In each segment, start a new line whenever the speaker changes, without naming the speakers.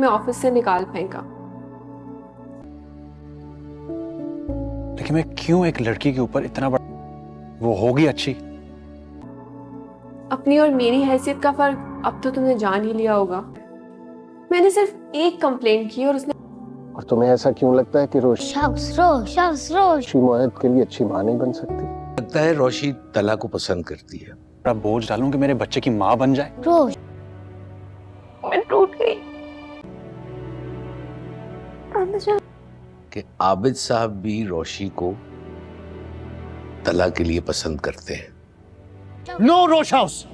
तुम्हें ऑफिस से निकाल फेंका।
लेकिन मैं क्यों एक लड़की के ऊपर इतना बड़ा, वो होगी अच्छी।
अपनी और मेरी हैसियत का फर्क अब तो तुमने जान ही लिया होगा। मैंने सिर्फ एक कंप्लेंट की और उसने।
और तुम्हें ऐसा क्यों लगता है कि रोशी मोहित के लिए अच्छी मां नहीं बन सकती?
लगता है रोशी तला को पसंद करती है।
बड़ा बोझ डालूं कि मेरे बच्चे की माँ बन जाए।
मैं टूट गई।
कि आबिद साहब भी रोशी को तला के लिए पसंद करते हैं।
नो रोश हाउस।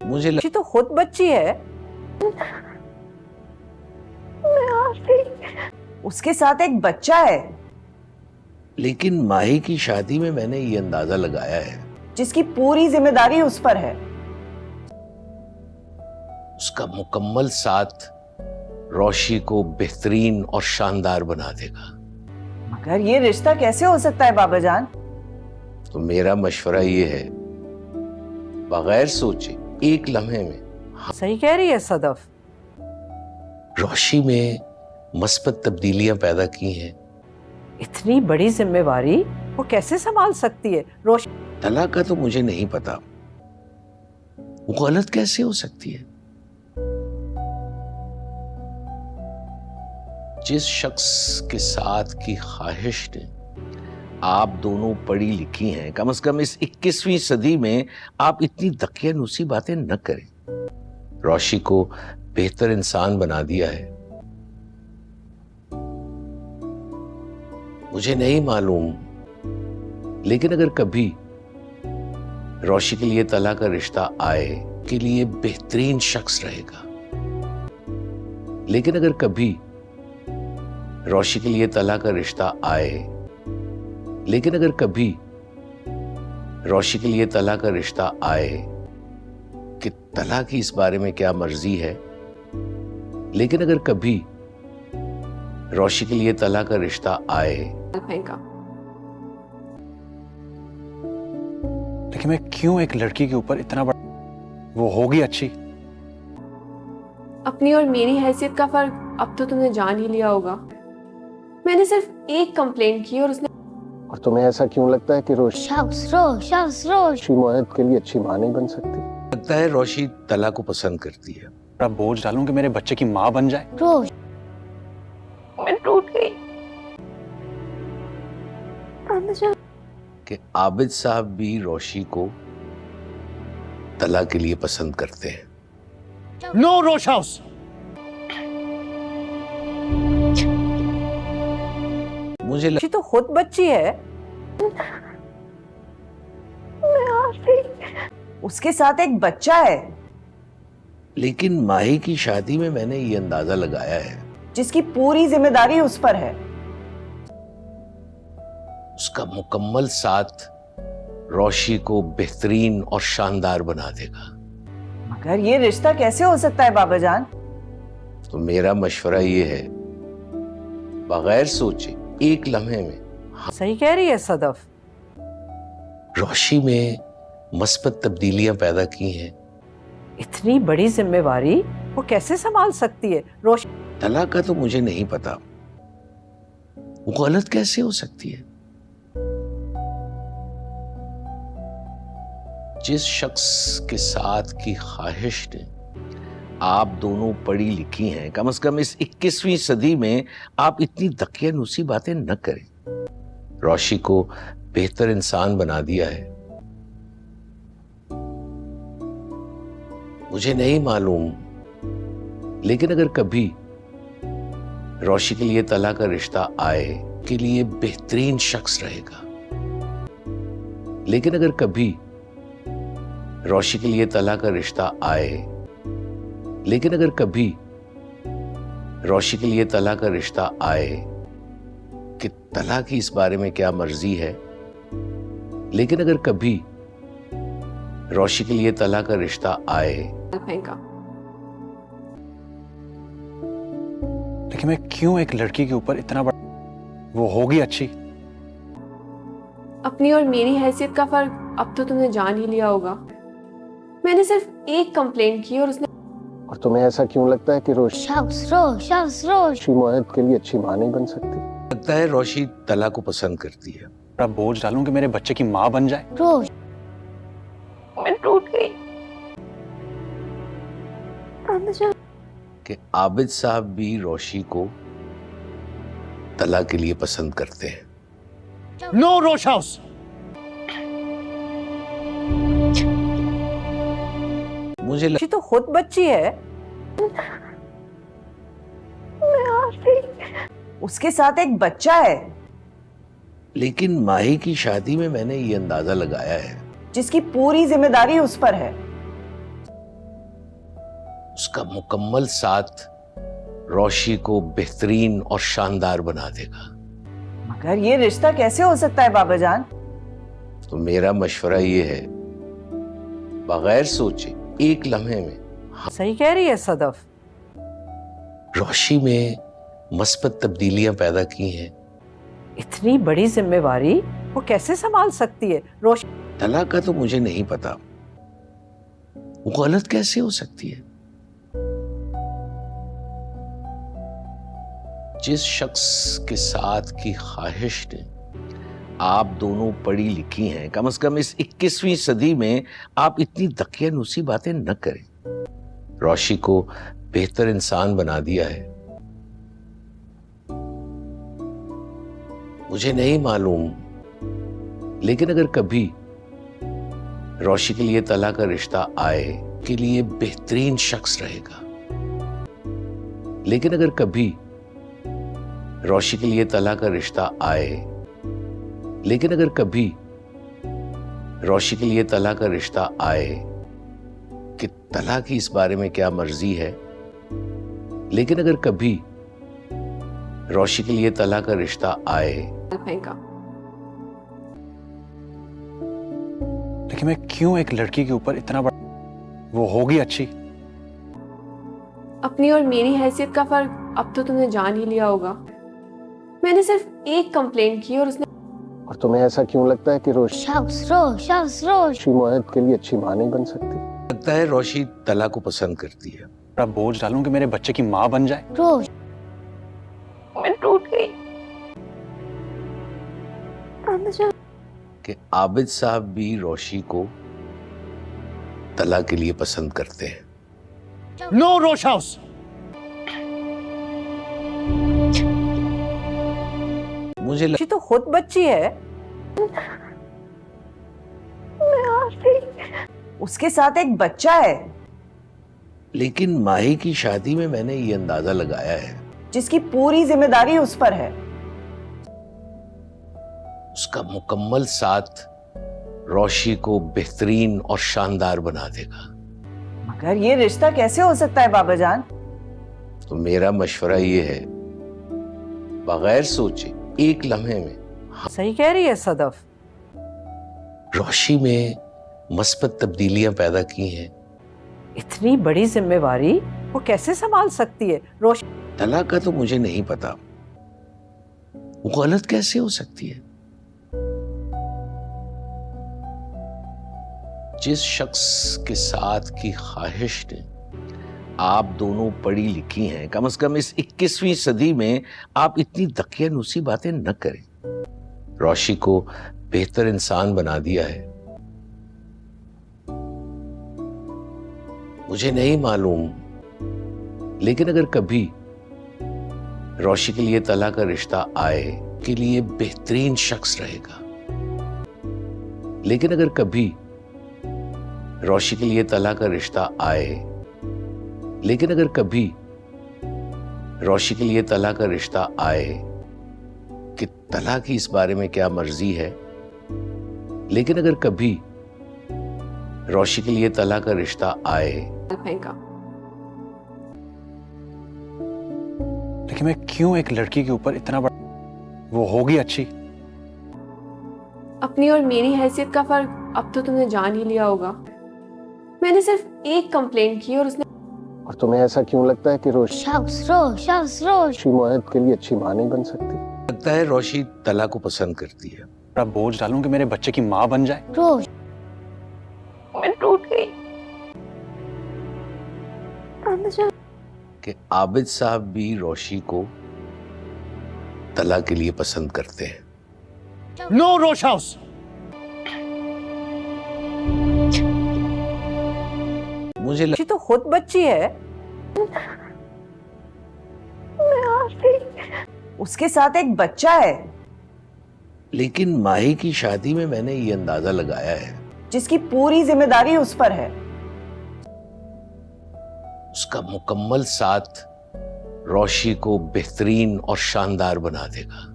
मुझे
रोशी तो खुद बच्ची है। उसके साथ एक बच्चा है
लेकिन माही की शादी में मैंने ये अंदाजा लगाया है
जिसकी पूरी जिम्मेदारी उस पर है।
उसका मुकम्मल साथ रोशी को बेहतरीन और शानदार बना देगा।
मगर ये रिश्ता कैसे हो सकता है बाबा जान?
तो मेरा मशवरा ये है, बगैर सोचे एक लम्हे में
सही कह रही है सदफ।
रोशी में मस्बत तब्दीलियां पैदा की हैं।
इतनी बड़ी जिम्मेवारी वो कैसे संभाल सकती है? रोशी
तला का तो मुझे नहीं पता, वो गलत कैसे हो सकती है? जिस शख्स के साथ की ख्वाहिश ने आप दोनों पढ़ी लिखी हैं, कम से कम इस 21वीं सदी में आप इतनी दकियानूसी बातें न करें। रोशी को बेहतर इंसान बना दिया है। मुझे नहीं मालूम, लेकिन अगर कभी रोशी के लिए तला का रिश्ता आए के लिए बेहतरीन शख्स रहेगा। लेकिन अगर कभी रोशी के लिए तला का रिश्ता आए लेकिन अगर कभी रोशी के लिए तला का रिश्ता आए कि तला की इस बारे में क्या मर्जी है, लेकिन अगर कभी रोशी के लिए तला का रिश्ता आए
फेंका।
लेकिन मैं क्यों एक लड़की के ऊपर इतना बड़ा, वो होगी अच्छी।
अपनी और मेरी हैसियत का फर्क अब तो तुमने जान ही लिया होगा। मैंने सिर्फ एक कंप्लेंट की और उसने।
और तुम्हें ऐसा क्यों लगता है कि रोशी मोहित के लिए अच्छी मां नहीं बन सकती?
लगता है रोशी तला को पसंद करती है।
बड़ा बोझ डालूं कि मेरे बच्चे की माँ बन जाए।
मैं टूट गई।
कि आबिद साहब भी रोशी को तला के लिए पसंद करते हैं।
नो रोश हाउस।
मुझे
रोशी तो खुद बच्ची है। उसके साथ एक बच्चा है
लेकिन माही की शादी में मैंने ये अंदाजा लगाया है
जिसकी पूरी जिम्मेदारी उस पर है।
उसका मुकम्मल साथ रोशी को बेहतरीन और शानदार बना देगा।
मगर ये रिश्ता कैसे हो सकता है बाबा जान?
तो मेरा मशवरा ये है, बगैर सोचे एक लम्हे में
सही कह रही है सदफ।
रोशी में मस्बत तब्दीलियां पैदा की हैं।
इतनी बड़ी जिम्मेवारी वो कैसे संभाल सकती है? रोशी
तला का तो मुझे नहीं पता, वो गलत कैसे हो सकती है? जिस शख्स के साथ की ख्वाहिश ने आप दोनों पढ़ी लिखी हैं, कम से कम इस 21वीं सदी में आप इतनी दकियानूसी बातें न करें। रोशी को बेहतर इंसान बना दिया है। मुझे नहीं मालूम, लेकिन अगर कभी रोशी के लिए तला का रिश्ता आए के लिए बेहतरीन शख्स रहेगा। लेकिन अगर कभी रोशी के लिए तला का रिश्ता आए लेकिन अगर कभी रोशी के लिए तला का रिश्ता आए कि तला की इस बारे में क्या मर्जी है, लेकिन अगर कभी रोशी के लिए तला का रिश्ता आए
फेंका।
लेकिन मैं क्यों एक लड़की के ऊपर इतना बड़ा, वो होगी अच्छी।
अपनी और मेरी हैसियत का फर्क अब तो तुमने जान ही लिया होगा। मैंने सिर्फ एक कंप्लेंट की और उसने
और तुम्हें ऐसा क्यों लगता है कि रोशी मोहित के लिए अच्छी माँ नहीं बन सकती?
लगता है रोशी तला को पसंद करती है।
बड़ा बोझ डालूं कि मेरे बच्चे की माँ बन जाए।
मैं टूट गई।
कि आबिद साहब भी रोशी को तला के लिए पसंद करते हैं।
नो रोश हाउस।
मुझे
रोशी तो खुद बच्ची है, उसके साथ एक बच्चा है
लेकिन माही की शादी में मैंने ये अंदाजा लगाया है
जिसकी पूरी जिम्मेदारी उस पर है।
उसका मुकम्मल साथ रोशी को बेहतरीन और शानदार बना देगा।
मगर ये रिश्ता कैसे हो सकता है बाबा जान?
तो मेरा मशवरा ये है, बगैर सोचे एक लम्हे में
सही कह रही है सदफ।
रोशी में मस्बत तब्दीलियां पैदा की हैं।
इतनी बड़ी जिम्मेवारी वो कैसे संभाल सकती है? रोशी
तला का तो मुझे नहीं पता, वो गलत कैसे हो सकती है? जिस शख्स के साथ की ख्वाहिश ने आप दोनों पढ़ी लिखी हैं, कम से कम इस 21वीं सदी में आप इतनी दकियानूसी बातें न करें। रोशी को बेहतर इंसान बना दिया है। मुझे नहीं मालूम, लेकिन अगर कभी रोशी के लिए तला का रिश्ता आए के लिए बेहतरीन शख्स रहेगा। लेकिन अगर कभी रोशी के लिए तला का रिश्ता आए लेकिन अगर कभी रोशी के लिए तला का रिश्ता आए कि तला की इस बारे में क्या मर्जी है, लेकिन अगर कभी रोशी के लिए तला का रिश्ता आए
फेंका।
लेकिन मैं क्यों एक लड़की के ऊपर इतना बड़ा, वो होगी अच्छी।
अपनी और मेरी हैसियत का फर्क अब तो तुमने जान ही लिया होगा। मैंने सिर्फ एक कंप्लेंट की और उसने
और तुम्हें ऐसा क्यों लगता है कि रोशी मोहित के लिए अच्छी माँ नहीं बन सकती?
लगता है रोशी तला को पसंद करती है।
बड़ा बोझ डालूं कि मेरे बच्चे की माँ बन जाए।
मैं टूट गई।
कि आबिद साहब भी रोशी को तला के लिए पसंद करते हैं।
नो रोश हाउस।
मुझे
रोशी तो खुद बच्ची है, उसके साथ एक बच्चा है
लेकिन माही की शादी में मैंने ये अंदाजा लगाया है
जिसकी पूरी जिम्मेदारी उस पर है।
उसका मुकम्मल साथ रोशी को बेहतरीन और शानदार बना देगा।
मगर ये रिश्ता कैसे हो सकता है बाबा जान?
तो मेरा मशवरा ये है, बगैर सोचे एक लम्हे में
सही कह रही है सदफ।
रोशी में मस्बत तब्दीलियां पैदा की हैं।
इतनी बड़ी जिम्मेवारी वो कैसे संभाल सकती है? रोशी
तला का तो मुझे नहीं पता, वो गलत कैसे हो सकती है? जिस शख्स के साथ की ख्वाहिश ने आप दोनों पढ़ी लिखी हैं, कम से कम इस 21वीं सदी में आप इतनी दकियानूसी बातें न करें। रोशी को बेहतर इंसान बना दिया है। मुझे नहीं मालूम, लेकिन अगर कभी रोशी के लिए तला का रिश्ता आए के लिए बेहतरीन शख्स रहेगा। लेकिन अगर कभी रोशी के लिए तला का रिश्ता आए लेकिन अगर कभी रोशी के लिए तला का रिश्ता आए कि तला की इस बारे में क्या मर्जी है, लेकिन अगर कभी रोशी के लिए तला का रिश्ता आए
फेंका।
लेकिन मैं क्यों एक लड़की के ऊपर इतना बड़ा, वो होगी अच्छी।
अपनी और मेरी हैसियत का फर्क अब तो तुमने जान ही लिया होगा। मैंने सिर्फ एक कंप्लेंट की और उसने
और तुम्हें ऐसा क्यों लगता है कि रोशी मोहित के लिए अच्छी माँ नहीं बन सकती?
लगता है रोशी तला को पसंद करती है।
बड़ा बोझ डालूं कि मेरे बच्चे की माँ बन जाए।
मैं टूट गई।
कि आबिद साहब भी रोशी को तला के लिए पसंद करते हैं।
नो रोश हाउस।
मुझे
बच्ची तो खुद बच्ची है, उसके साथ एक बच्चा है
लेकिन माही की शादी में मैंने ये अंदाजा लगाया है
जिसकी पूरी जिम्मेदारी उस पर है।
उसका मुकम्मल साथ रोशी को बेहतरीन और शानदार बना देगा।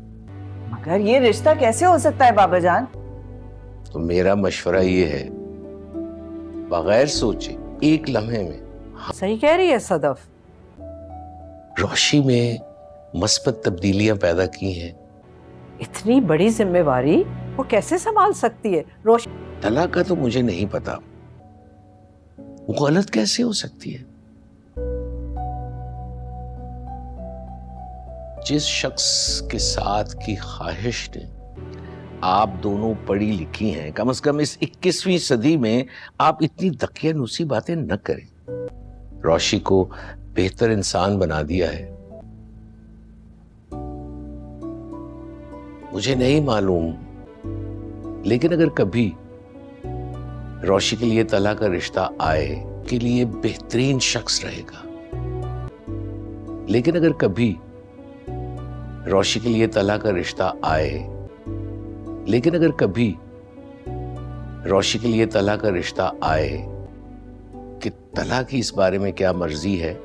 मगर ये रिश्ता कैसे हो सकता है बाबा जान?
तो मेरा मशवरा ये है, बगैर सोचे एक लम्हे में
सही कह रही है सदफ।
रोशी में मस्बत तब्दीलियां पैदा की हैं।
इतनी बड़ी जिम्मेवारी वो कैसे संभाल सकती है? रोशी
तला का तो मुझे नहीं पता, वो गलत कैसे हो सकती है? जिस शख्स के साथ की ख्वाहिश ने आप दोनों पढ़ी लिखी हैं, कम से कम इस 21वीं सदी में आप इतनी दकियानूसी बातें न करें। रोशी को बेहतर इंसान बना दिया है। मुझे नहीं मालूम, लेकिन अगर कभी रोशी के लिए तला का रिश्ता आए के लिए बेहतरीन शख्स रहेगा। लेकिन अगर कभी रोशी के लिए तला का रिश्ता आए लेकिन अगर कभी रोशी के लिए तला का रिश्ता आए कि तला की इस बारे में क्या मर्जी है,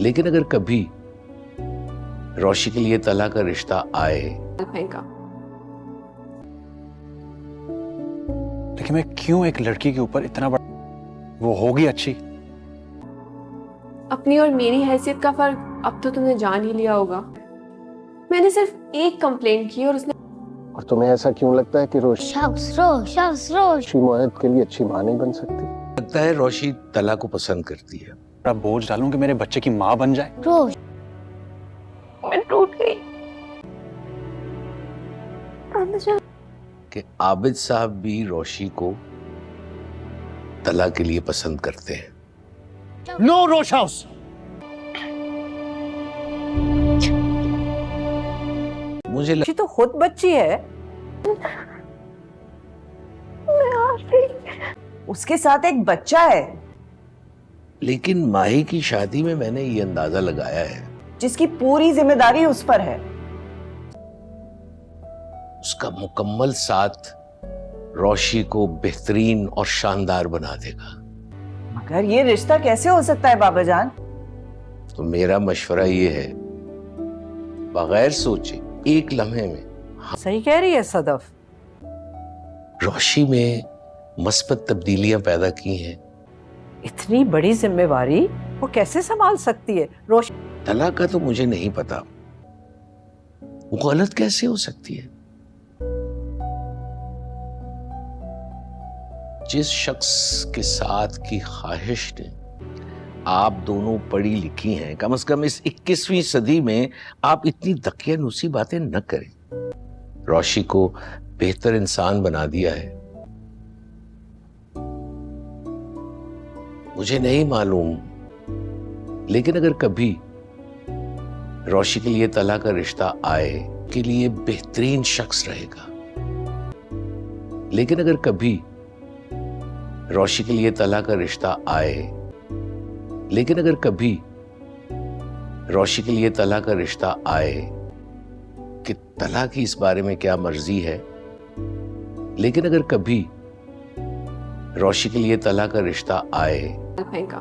लेकिन अगर कभी रोशी के लिए तला का रिश्ता आए।
फेंका।
लेकिन मैं क्यों एक लड़की के ऊपर इतना बड़ा, वो होगी अच्छी।
अपनी और मेरी हैसियत का फर्क अब तो तुमने जान ही लिया होगा। मैंने सिर्फ एक कंप्लेंट की और उसने
और तुम्हें ऐसा क्यों लगता है कि रोशी मोहित के लिए अच्छी माँ नहीं बन सकती?
लगता है रोशी तला को पसंद करती है।
बड़ा बोझ डालूं कि मेरे बच्चे की माँ बन जाए।
मैं टूट गई।
कि आबिद साहब भी रोशी को तला के लिए पसंद करते हैं।
नो रोश हाउस।
मुझे
बच्ची तो खुद बच्ची है, उसके साथ एक बच्चा है
लेकिन माही की शादी में मैंने ये अंदाजा लगाया है
जिसकी पूरी जिम्मेदारी उस पर है।
उसका मुकम्मल साथ रोशी को बेहतरीन और शानदार बना देगा।
मगर ये रिश्ता कैसे हो सकता है बाबा जान?
तो मेरा मशवरा ये है, बगैर सोचे एक लम्हे में
सही कह रही है सदफ।
रोशी में मस्बत तब्दीलियां पैदा की हैं।
इतनी बड़ी जिम्मेवारी वो कैसे संभाल सकती है? रोशी
तला का तो मुझे नहीं पता, वो गलत कैसे हो सकती है? जिस शख्स के साथ की ख्वाहिश ने आप दोनों पढ़ी लिखी हैं, कम से कम इस 21वीं सदी में आप इतनी दकियानूसी बातें न करें। रोशी को बेहतर इंसान बना दिया है। मुझे नहीं मालूम, लेकिन अगर कभी रोशी के लिए तला का रिश्ता आए के लिए बेहतरीन शख्स रहेगा। लेकिन अगर कभी रोशी के लिए तला का रिश्ता आए लेकिन अगर कभी रोशी के लिए तला का रिश्ता आए कि तला की इस बारे में क्या मर्जी है, लेकिन अगर कभी रोशी के लिए तला का रिश्ता आए।
फेंका।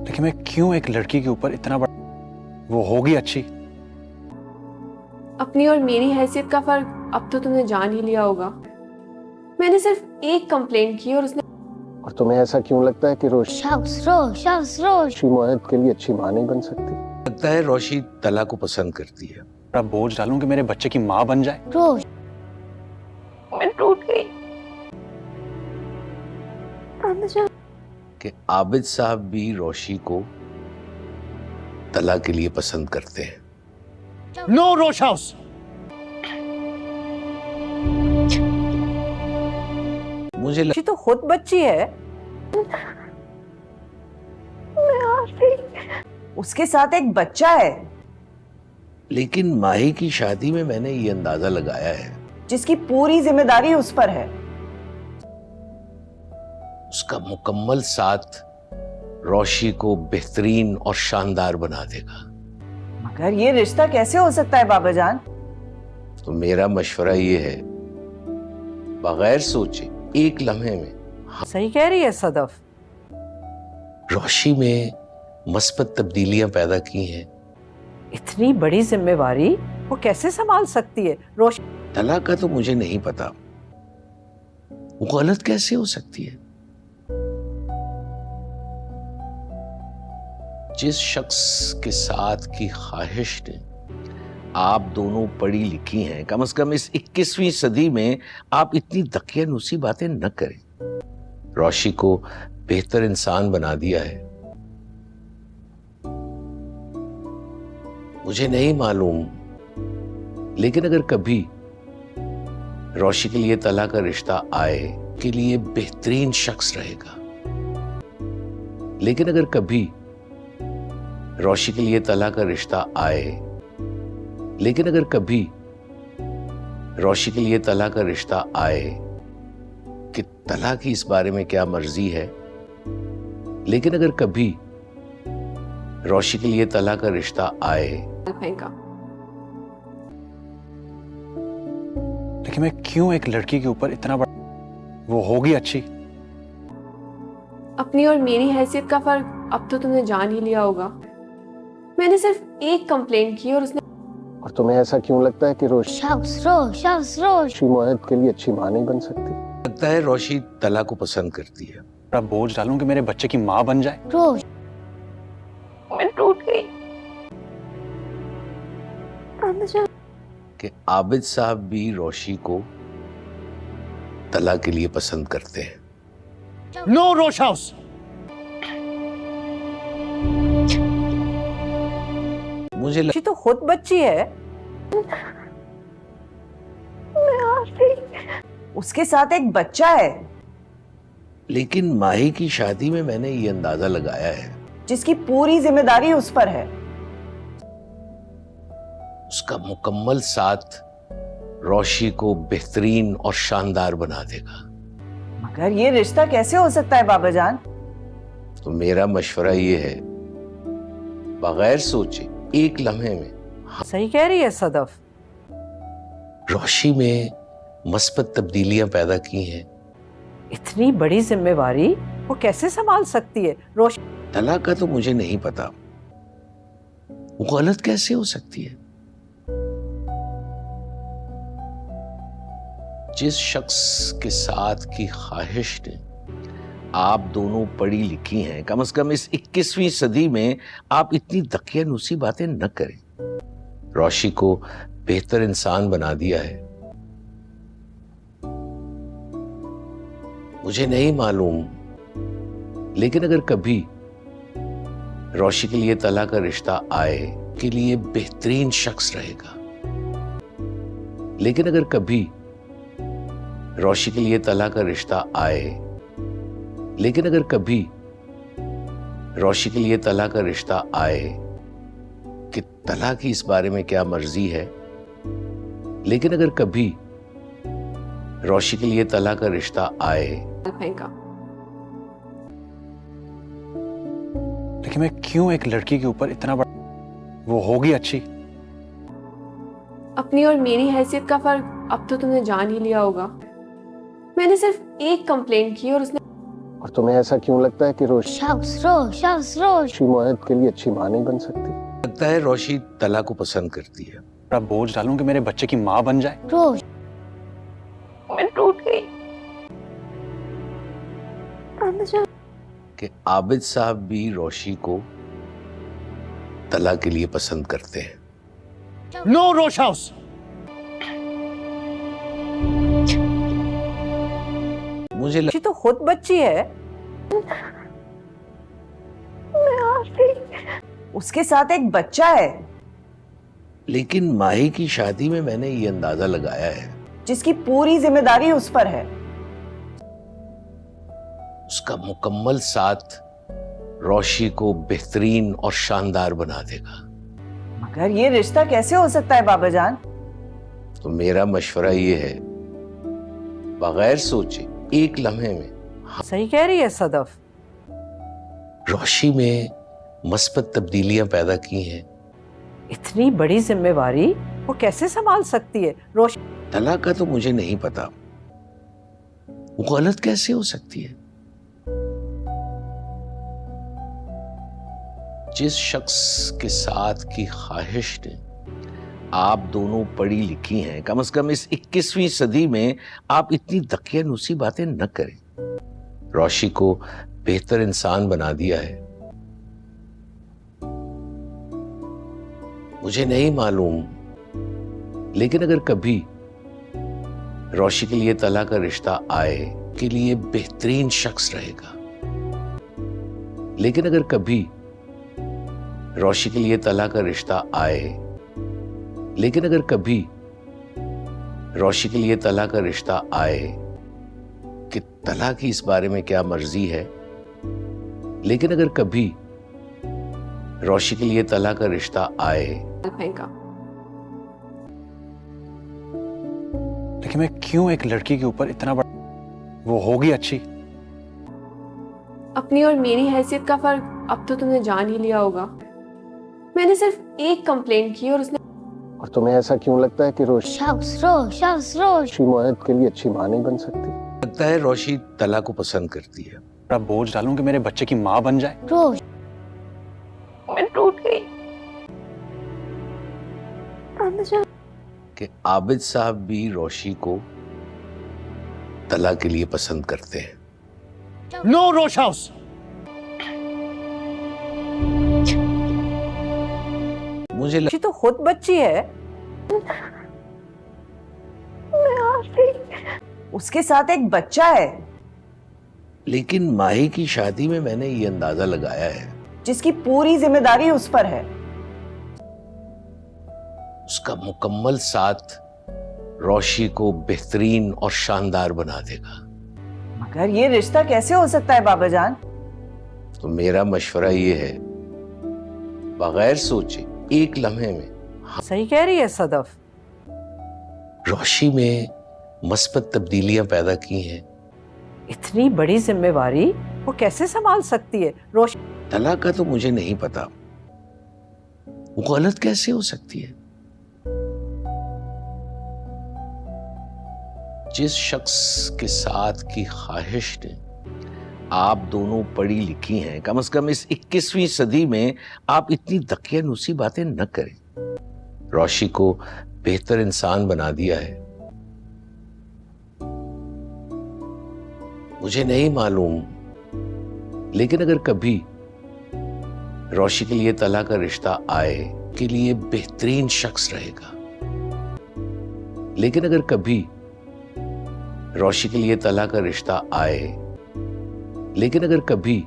लेकिन मैं क्यों एक लड़की के ऊपर इतना बड़ा, वो होगी अच्छी।
अपनी और मेरी हैसियत का फर्क अब तो तुमने जान ही लिया होगा। मैंने सिर्फ एक कंप्लेंट की और उसने
और तुम्हें ऐसा क्यों लगता है कि रोशी मोहित के लिए अच्छी माँ नहीं बन सकती?
लगता है रोशी तला को पसंद करती है।
बड़ा बोझ डालूं कि मेरे बच्चे की माँ बन जाए।
मैं टूट गई।
कि आबिद साहब भी रोशी को तला के लिए पसंद करते हैं।
नो रोश हाउस।
मुझे
बच्ची तो खुद बच्ची है, उसके साथ एक बच्चा है
लेकिन माही की शादी में मैंने ये अंदाजा लगाया है
जिसकी पूरी जिम्मेदारी उस पर है।
उसका मुकम्मल साथ रोशी को बेहतरीन और शानदार बना देगा।
मगर ये रिश्ता कैसे हो सकता है बाबा जान?
तो मेरा मशवरा ये है, बगैर सोचे एक लम्हे में
सही कह रही है सदफ।
रोशी में मस्बत तब्दीलियां पैदा की हैं।
इतनी बड़ी जिम्मेवारी वो कैसे संभाल सकती है? रोश
तलाक का तो मुझे नहीं पता, वो गलत कैसे हो सकती है? जिस शख्स के साथ की ख्वाहिश ने आप दोनों पढ़ी लिखी हैं, कम से कम इस 21वीं सदी में आप इतनी दकियानूसी बातें न करें। रोशी को बेहतर इंसान बना दिया है। मुझे नहीं मालूम, लेकिन अगर कभी रोशी के लिए तलाक का रिश्ता आए के लिए बेहतरीन शख्स रहेगा। लेकिन अगर कभी रोशी के लिए तलाक का रिश्ता आए लेकिन अगर कभी रोशी के लिए तलाक का रिश्ता आए कि तलाक की इस बारे में क्या मर्जी है, लेकिन अगर कभी रोशी के लिए तलाक का रिश्ता आए।
फेंका।
लेकिन मैं क्यों एक लड़की के ऊपर इतना बड़ा, वो होगी अच्छी।
अपनी और मेरी हैसियत का फर्क अब तो तुमने जान ही लिया होगा। मैंने सिर्फ एक कंप्लेंट की और उसने
और तुम्हें ऐसा क्यों लगता है कि रोशी मोहित के लिए अच्छी माँ नहीं बन सकती?
लगता है रोशी तलाक को पसंद करती है।
बड़ा बोझ डालूं कि मेरे बच्चे की माँ बन जाए।
मैं टूट गई।
कि आबिद साहब भी रोशी को तलाक के लिए पसंद करते हैं।
नो रोश हाउस।
मुझे
रोशी तो खुद बच्ची है। उसके साथ एक बच्चा है
लेकिन माही की शादी में मैंने ये अंदाजा लगाया है,
जिसकी पूरी जिम्मेदारी उस पर है।
उसका मुकम्मल साथ रोशी को बेहतरीन और शानदार बना देगा।
मगर ये रिश्ता कैसे हो सकता है बाबा जान?
तो मेरा मशवरा ये है, बगैर सोचे एक लम्हे में
सही कह रही है सदफ।
रोशी में मस्बत तब्दीलियां पैदा की हैं।
इतनी बड़ी जिम्मेवारी वो कैसे संभाल सकती है? रोश
तलाक का तो मुझे नहीं पता, वो गलत कैसे हो सकती है? जिस शख्स के साथ की ख्वाहिश ने आप दोनों पढ़ी लिखी हैं, कम से कम इस 21वीं सदी में आप इतनी दकियानूसी बातें न करें। रोशी को बेहतर इंसान बना दिया है। मुझे नहीं मालूम, लेकिन अगर कभी रोशी के लिए तलाक का रिश्ता आए के लिए बेहतरीन शख्स रहेगा। लेकिन अगर कभी रोशी के लिए तलाक का रिश्ता आए लेकिन अगर कभी रोशी के लिए तलाक का रिश्ता आए कि तलाक की इस बारे में क्या मर्जी है, लेकिन अगर कभी रोशी के लिए तलाक का रिश्ता आए।
फेंका।
लेकिन मैं क्यों एक लड़की के ऊपर इतना बड़ा, वो होगी अच्छी।
अपनी और मेरी हैसियत का फर्क अब तो तुमने जान ही लिया होगा। मैंने सिर्फ एक कंप्लेंट की और उसने
और तुम्हें ऐसा क्यों लगता है कि रोशी मोहित के लिए अच्छी माँ नहीं बन सकती?
लगता है रोशी तलाक को पसंद करती है।
बड़ा बोझ डालूं कि मेरे बच्चे की माँ बन जाए।
मैं टूट गई।
कि आबिद साहब भी रोशी को तलाक के लिए पसंद करते हैं।
नो रोश हाउस।
मुझे
रोशी तो खुद बच्ची है। उसके साथ एक बच्चा है
लेकिन माही की शादी में मैंने ये अंदाजा लगाया है,
जिसकी पूरी जिम्मेदारी उस पर है।
उसका मुकम्मल साथ रोशी को बेहतरीन और शानदार बना देगा।
मगर ये रिश्ता कैसे हो सकता है बाबा जान?
तो मेरा मशवरा ये है, बगैर सोचे एक लम्हे में
सही कह रही है सदफ।
रोशी में मस्बत तब्दीलियां पैदा की हैं।
इतनी बड़ी जिम्मेवारी वो कैसे संभाल सकती है? रोश
तलाक का तो मुझे नहीं पता, वो गलत कैसे हो सकती है? जिस शख्स के साथ की ख्वाहिश ने आप दोनों पढ़ी लिखी हैं, कम से कम इस 21वीं सदी में आप इतनी दकियानूसी बातें न करें। रोशी को बेहतर इंसान बना दिया है। मुझे नहीं मालूम, लेकिन अगर कभी रोशी के लिए तलाक का रिश्ता आए के लिए बेहतरीन शख्स रहेगा। लेकिन अगर कभी रोशी के लिए तलाक का रिश्ता आए लेकिन अगर कभी रोशी के लिए तलाक का रिश्ता आए कि तलाक की इस बारे में क्या मर्जी है, लेकिन अगर कभी रोशी के लिए तलाक का रिश्ता आए।
लेकिन मैं क्यों एक लड़की के ऊपर इतना बड़ा, वो होगी अच्छी।
अपनी और मेरी हैसियत का फर्क अब तो तुमने जान ही लिया होगा। मैंने सिर्फ एक कंप्लेंट की और उसने
और तुम्हें ऐसा क्यों लगता है कि रोशी मोहित के लिए अच्छी मां नहीं बन सकती?
लगता है रोशी तलाक को पसंद करती है।
बड़ा बोझ डालूं कि मेरे बच्चे की माँ बन जाए।
मैं टूट गई।
कि आबिद साहब भी रोशी को तलाक के लिए पसंद करते हैं।
नो रोश हाउस।
मुझे
रोशी तो खुद बच्ची है। उसके साथ एक बच्चा है
लेकिन माही की शादी में मैंने ये अंदाजा लगाया है,
जिसकी पूरी जिम्मेदारी उस पर है।
उसका मुकम्मल साथ रोशी को बेहतरीन और शानदार बना देगा।
मगर ये रिश्ता कैसे हो सकता है बाबा जान?
तो मेरा मशवरा ये है, बगैर सोचे एक लम्हे में
सही कह रही है सदफ।
रोशी में मस्बत तब्दीलियां पैदा की हैं।
इतनी बड़ी जिम्मेवारी वो कैसे संभाल सकती है? रोश
तलाक का तो मुझे नहीं पता, वो गलत कैसे हो सकती है? जिस शख्स के साथ की ख्वाहिश ने आप दोनों पढ़ी लिखी हैं, कम से कम इस 21वीं सदी में आप इतनी दकियानूसी बातें न करें। रोशी को बेहतर इंसान बना दिया है। मुझे नहीं मालूम, लेकिन अगर कभी रोशी के लिए तलाक का रिश्ता आए के लिए बेहतरीन शख्स रहेगा। लेकिन अगर कभी रोशी के लिए तलाक का रिश्ता आए लेकिन अगर कभी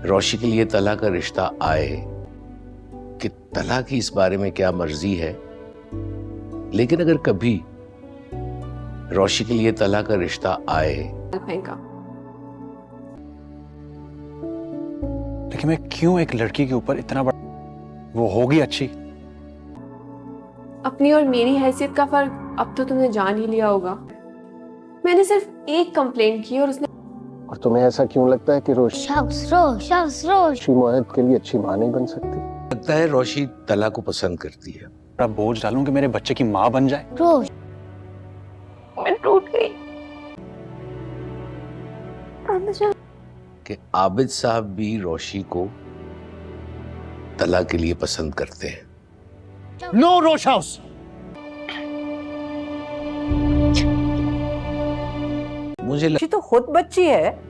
रोशी के लिए तलाक का रिश्ता आए कि तलाक की इस बारे में क्या मर्जी है, लेकिन अगर कभी रोशी के लिए तलाक का रिश्ता आए।
लेकिन मैं क्यों एक लड़की के ऊपर इतना बड़ा, वो होगी अच्छी।
अपनी और मेरी हैसियत का फर्क अब तो तुमने जान ही लिया होगा। मैंने सिर्फ एक कंप्लेंट की और उसने
और तुम्हें ऐसा क्यों लगता है कि रोशी मोहित के लिए अच्छी मां नहीं बन सकती?
लगता है रोशी तलाक को पसंद करती है।
बड़ा बोझ डालूं कि मेरे बच्चे की माँ बन जाए।
मैं टूट गई।
कि आबिद साहब भी रोशी को तलाक के लिए पसंद करते हैं।
नो रोश हाउस।
मुझे
रोशी तो खुद बच्ची है।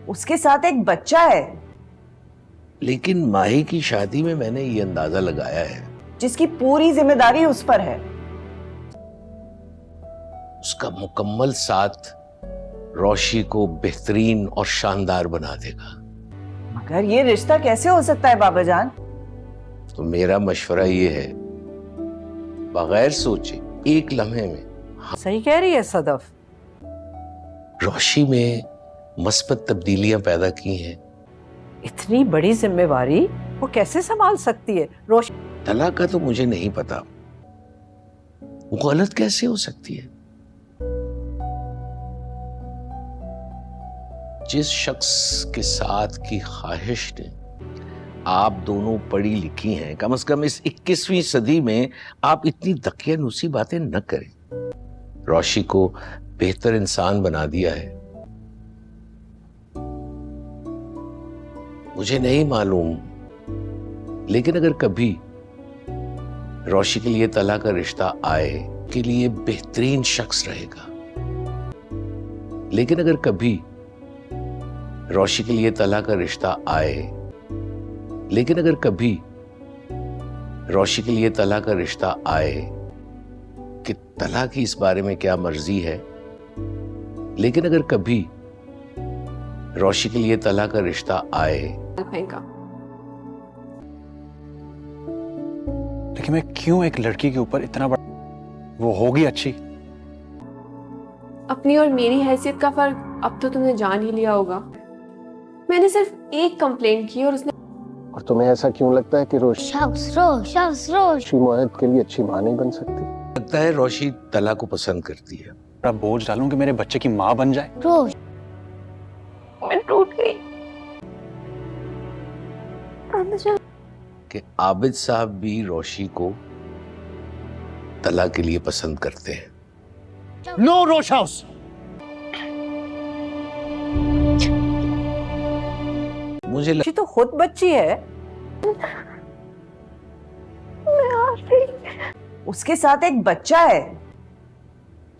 उसके साथ एक बच्चा है
लेकिन माही की शादी में मैंने ये अंदाजा लगाया है,
जिसकी पूरी जिम्मेदारी उस पर है।
उसका मुकम्मल साथ रोशी को बेहतरीन और शानदार बना देगा।
मगर ये रिश्ता कैसे हो सकता है बाबा जान?
तो मेरा मशवरा ये है, बगैर सोचे एक लम्हे में
सही कह रही है सदफ।
रोशी में मस्बत तब्दीलियां पैदा की हैं।
इतनी बड़ी जिम्मेवारी वो कैसे संभाल सकती है? रोशी
तलाक का तो मुझे नहीं पता, वो गलत कैसे हो सकती है? जिस शख्स के साथ की ख्वाहिश ने आप दोनों पढ़ी लिखी हैं, कम से कम इस 21वीं सदी में आप इतनी दकियानूसी बातें न करें। रोशी को बेहतर इंसान बना दिया है। मुझे नहीं मालूम, लेकिन अगर कभी रोशी के लिए तलाक का रिश्ता आए के लिए बेहतरीन शख्स रहेगा। लेकिन अगर कभी रोशी के लिए तलाक का रिश्ता आए लेकिन अगर कभी रोशी के लिए तलाक का रिश्ता आए कि तलाक की इस बारे में क्या मर्जी है, लेकिन अगर कभी रोशी के लिए तलाक का रिश्ता आए।
फेंका।
लेकिन मैं क्यों एक लड़की के ऊपर इतना बड़ा, वो होगी अच्छी।
अपनी और मेरी हैसियत का फर्क अब तो तुमने जान ही लिया होगा। मैंने सिर्फ एक कंप्लेंट की और उसने
और तुम्हें ऐसा क्यों लगता है कि रोशी मोहित के लिए अच्छी मां नहीं बन सकती?
लगता है रोशी तलाक को पसंद करती है।
बड़ा बोझ डालूं कि मेरे बच्चे की माँ बन जाए।
मैं टूट गई।
कि आबिद साहब भी रोशी को तलाक के लिए पसंद करते हैं।
नो रोश हाउस।
मुझे
रोशी तो खुद बच्ची है, उसके साथ एक बच्चा है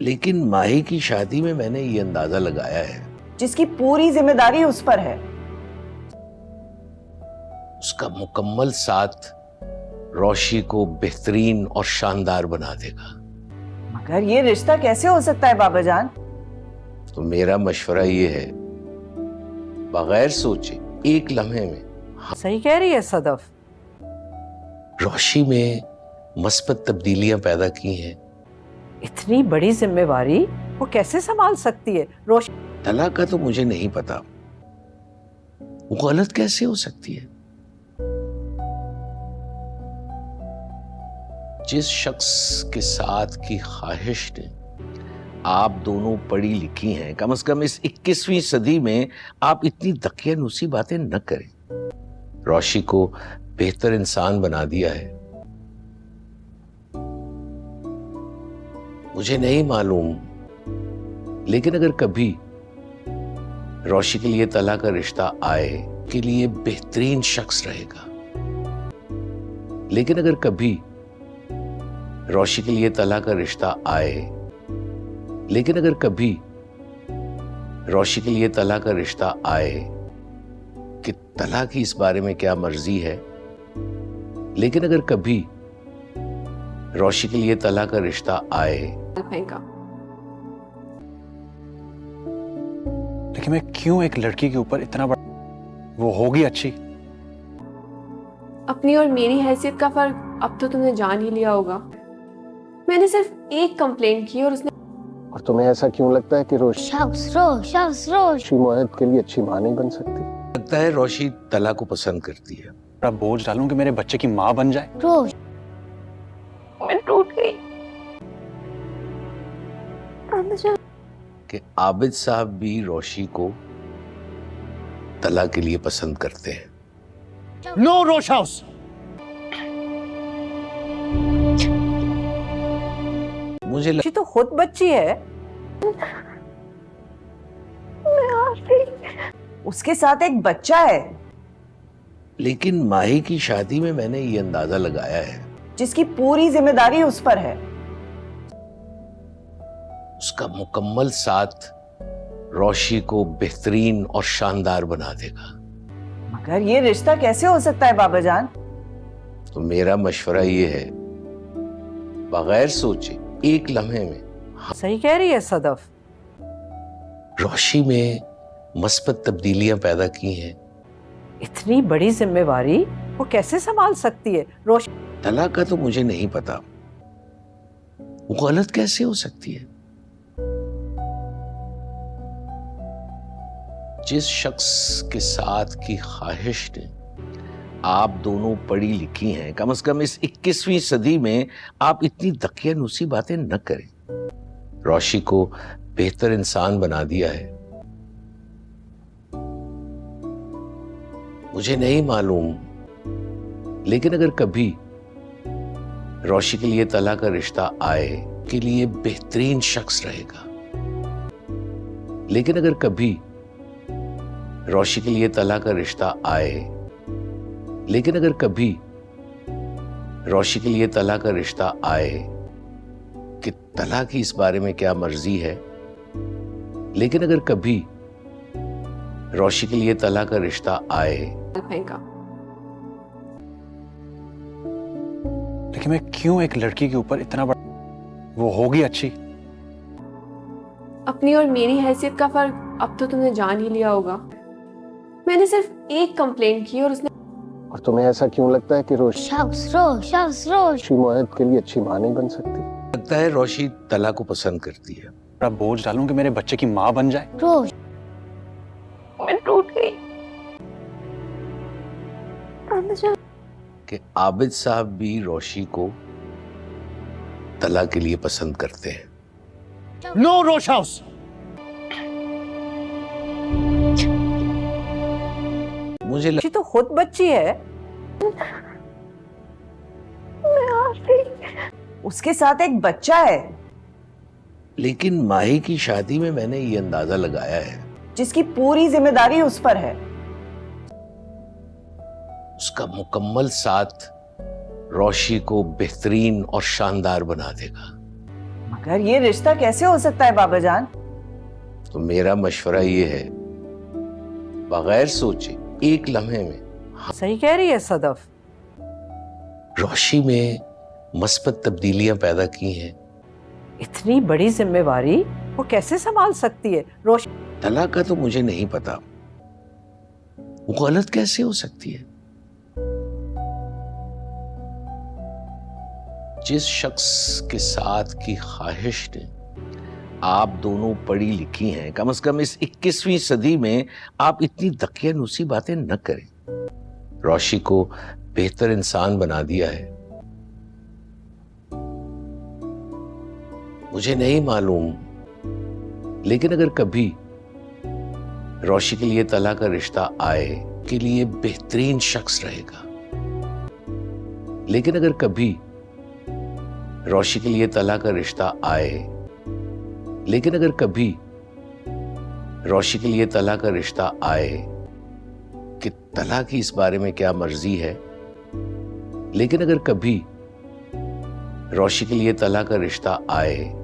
लेकिन माही की शादी में मैंने ये अंदाजा लगाया है
जिसकी पूरी जिम्मेदारी उस पर है।
उसका मुकम्मल साथ रोशी को बेहतरीन और शानदार बना देगा।
मगर ये रिश्ता कैसे हो सकता है बाबा जान?
तो मेरा मशवरा ये है, बगैर सोचे एक लम्हे में
सही कह रही है सदफ।
रोशी में मस्बत तब्दीलियां पैदा की हैं।
इतनी बड़ी जिम्मेवारी वो कैसे संभाल सकती है? रोशी
तलाक का तो मुझे नहीं पता, वो गलत कैसे हो सकती है? जिस शख्स के साथ की ख्वाहिश ने आप दोनों पढ़ी लिखी हैं, कम से कम इस 21वीं सदी में आप इतनी दकियानूसी बातें न करें। रोशी को बेहतर इंसान बना दिया है। मुझे नहीं मालूम, लेकिन अगर कभी रोशी के लिए तलाक का रिश्ता आए के लिए बेहतरीन शख्स रहेगा। लेकिन अगर कभी रोशी के लिए तलाक का रिश्ता आए लेकिन अगर कभी रोशी के लिए तलाक का रिश्ता आए कि तलाक की इस बारे में क्या मर्जी है, लेकिन अगर कभी रोशी के लिए तलाक का रिश्ता आए।
फेंका।
लेकिन मैं क्यों एक लड़की के ऊपर इतना बड़ा, वो होगी अच्छी।
अपनी और मेरी हैसियत का फर्क अब तो तुमने जान ही लिया होगा। मैंने सिर्फ एक कंप्लेंट की और उसने
और तुम्हें ऐसा क्यों लगता है कि रोशी मोहित के लिए अच्छी मां नहीं बन सकती?
लगता है रोशी तलाक को पसंद करती है।
बड़ा बोझ डालूं कि मेरे बच्चे की माँ बन जाए।
मैं टूट गई।
कि आबिद साहब भी रोशी को तलाक के लिए पसंद करते हैं।
नो रोश हाउस।
मुझे
रोशी तो खुद बच्ची है, उसके साथ एक बच्चा है
लेकिन माही की शादी में मैंने ये अंदाजा लगाया है
जिसकी पूरी जिम्मेदारी उस पर है।
उसका मुकम्मल साथ रोशी को बेहतरीन और शानदार बना देगा।
मगर ये रिश्ता कैसे हो सकता है बाबा जान?
तो मेरा मशवरा ये है, बगैर सोचे एक लम्हे में
सही कह रही है सदफ।
रोशी में मस्बत तब्दीलियां पैदा की हैं।
इतनी बड़ी जिम्मेवारी वो कैसे संभाल सकती है? रोशी
तलाक का तो मुझे नहीं पता, वो गलत कैसे हो सकती है? जिस शख्स के साथ की ख्वाहिश ने आप दोनों पढ़ी लिखी हैं, कम से कम इस 21वीं सदी में आप इतनी दकियानूसी बातें न करें। रोशी को बेहतर इंसान बना दिया है। मुझे नहीं मालूम, लेकिन अगर कभी रोशी के लिए तला का रिश्ता आए के लिए बेहतरीन शख्स रहेगा। लेकिन अगर कभी रोशी के लिए तला का रिश्ता आए लेकिन अगर कभी रोशी के लिए तला का रिश्ता आए कि तला की इस बारे में क्या मर्जी है, लेकिन अगर कभी रोशी के लिए तला का रिश्ता आए।
फेंका।
लेकिन मैं क्यों एक लड़की के ऊपर इतना बड़ा, वो होगी अच्छी।
अपनी और मेरी हैसियत का फर्क अब तो तुमने जान ही लिया होगा। मैंने सिर्फ एक कंप्लेंट की और उसने
और तुम्हें ऐसा क्यों लगता है कि रोशी मोहित के लिए अच्छी माँ नहीं बन सकती?
लगता है रोशी तला को पसंद करती है।
बड़ा बोझ डालूं कि मेरे बच्चे की माँ बन जाए।
मैं टूट गई।
कि आबिद साहब भी रोशी को तला के लिए पसंद करते हैं।
नो रोश हाउस।
मुझे
रोशी तो खुद बच्ची है, उसके साथ एक बच्चा है
लेकिन माही की शादी में मैंने ये अंदाजा लगाया है
जिसकी पूरी जिम्मेदारी उस पर है।
उसका मुकम्मल साथ रोशी को बेहतरीन और शानदार बना देगा।
मगर ये रिश्ता कैसे हो सकता है बाबा जान?
तो मेरा मशवरा ये है, बगैर सोचे एक लम्हे में
सही कह रही है सदफ।
रोशी में मस्बत तब्दीलियां पैदा की हैं।
इतनी बड़ी जिम्मेवारी वो कैसे संभाल सकती है? रोशी
तला का तो मुझे नहीं पता, वो गलत कैसे हो सकती है? जिस शख्स के साथ की ख्वाहिश ने आप दोनों पढ़ी लिखी हैं, कम से कम इस 21वीं सदी में आप इतनी दकियानूसी बातें न करें। रोशी को बेहतर इंसान बना दिया है। मुझे नहीं मालूम, लेकिन अगर कभी रोशी के लिए तला का रिश्ता आए के लिए बेहतरीन शख्स रहेगा। लेकिन अगर कभी रोशी के लिए तला का रिश्ता आए लेकिन अगर कभी रोशी के लिए तला का रिश्ता आए कि तला की इस बारे में क्या मर्जी है, लेकिन अगर कभी रोशी के लिए तला का रिश्ता आए